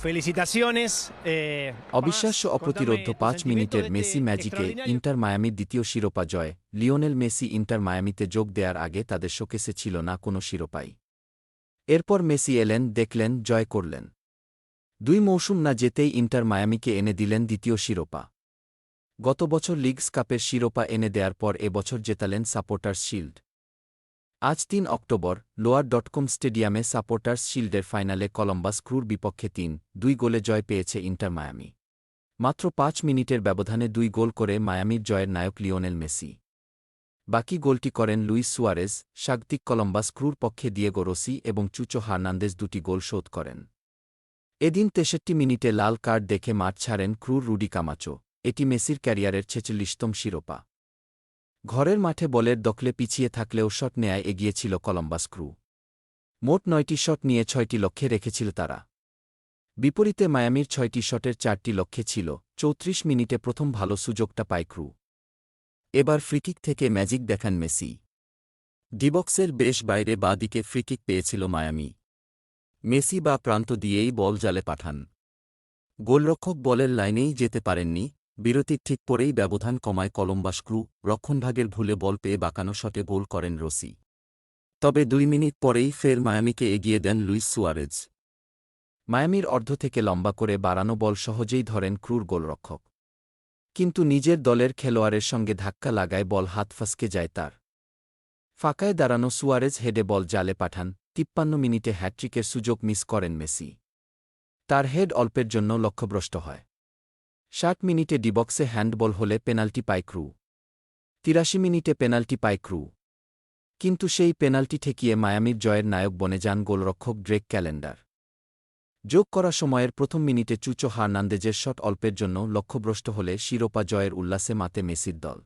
Felicitaciones. অবিশ্বাস্য অপ্রতিরোধ্য ৫ মিনিটের Messi ম্যাজিকে inter মায়ামির দ্বিতীয় শিরোপা জয়। লিওনেল মেসি ইন্টার মায়ামিতে যোগ দেয়ার আগে তাদের শোকেসে ছিল না কোনো শিরোপাই। এরপর মেসি এলেন, দেখলেন, জয় করলেন। ২ মৌসুম না যেতেই ইন্টার মায়ামিকে এনে দিলেন দ্বিতীয় শিরোপা। গত বছর লিগস কাপের শিরোপা এনে দেয়ার পর এবছর জেতালেন সাপোর্টার্স শিল্ড। আজ ৩ অক্টোবর লোয়ার.কম স্টেডিয়ামে সাপোর্টার্স শিল্ডের ফাইনালে কলম্বাস ক্রুর বিপক্ষে ৩-২ গোলে জয় পেয়েছে ইন্টার মায়ামি। মাত্র ৫ মিনিটের ব্যবধানে ২ গোল করে মায়ামির জয়ের নায়ক লিওনেল মেসি। বাকি গোলটি করেন লুইস সুয়ারেজ। স্বাগতিক কলম্বাস ক্রুর পক্ষে দিয়েগো রসি এবং চুচো হার্নান্দেজ দুটি গোল শোধ করেন। এদিন ৬৩ মিনিটে লাল কার্ড দেখে মাঠ ছাড়েন ক্রুর রুডি কামাচো। এটি মেসির ক্যারিয়ারের ৪৬তম শিরোপা। ঘরের মাঠে বলের দখলে পিছিয়ে থাকলেও শট নেয়ায় এগিয়েছিল কলম্বাস ক্রু। মোট ৯টি শট নিয়ে ৬টি লক্ষ্যে রেখেছিল তারা। বিপরীতে মায়ামির ৬টি শটের ৪টি লক্ষ্যে ছিল। ৩৪ মিনিটে প্রথম ভালো সুযোগটা পায় ক্রু। এবার ফ্রিকিক থেকে ম্যাজিক দেখান মেসি। ডিবক্সের বেশ বাইরে বাঁ দিকে ফ্রিকিক পেয়েছিল মায়ামি। মেসি বা প্রান্ত দিয়েই বল জালে পাঠান। গোলরক্ষক বলের লাইনেই যেতে পারেননি। বিরতির ঠিক পরেই ব্যবধান কমায় কলম্বাস ক্রু। রক্ষণভাগের ভুলে বল পেয়ে বাঁকানো শটে গোল করেন রসি। তবে ২ মিনিট পরেই ফের মায়ামিকে এগিয়ে দেন লুইস সুয়ারেজ। মায়ামির অর্ধ থেকে লম্বা করে বাড়ানো বল সহজেই ধরেন ক্রুর গোলরক্ষক। কিন্তু নিজের দলের খেলোয়াড়ের সঙ্গে ধাক্কা লাগায় বল হাত ফসকে যায় তার। ফাঁকায় দাঁড়ানো সুয়ারেজ হেডে বল জালে পাঠান। ৫৩ মিনিটে হ্যাট্রিকের সুযোগ মিস করেন মেসি। তার হেড অল্পের জন্য লক্ষ্যভ্রষ্ট হয়। ৬০ মিনিটে ডিবক্সে হ্যান্ডবল হলে পেনাল্টি পায় ক্রু। ৮৩ মিনিটে পেনাল্টি পায় ক্রু। কিন্তু সেই পেনাল্টি ঠেকিয়ে মায়ামির জয়ের নায়ক বনে যান গোলরক্ষক ড্রেক ক্যালেন্ডার। যোগ করা সময়ের প্রথম মিনিটে চুচো হার্নান্দেজের শট অল্পের জন্য লক্ষ্যভ্রষ্ট হলে শিরোপা জয়ের উল্লাসে মাতে মেসির দল।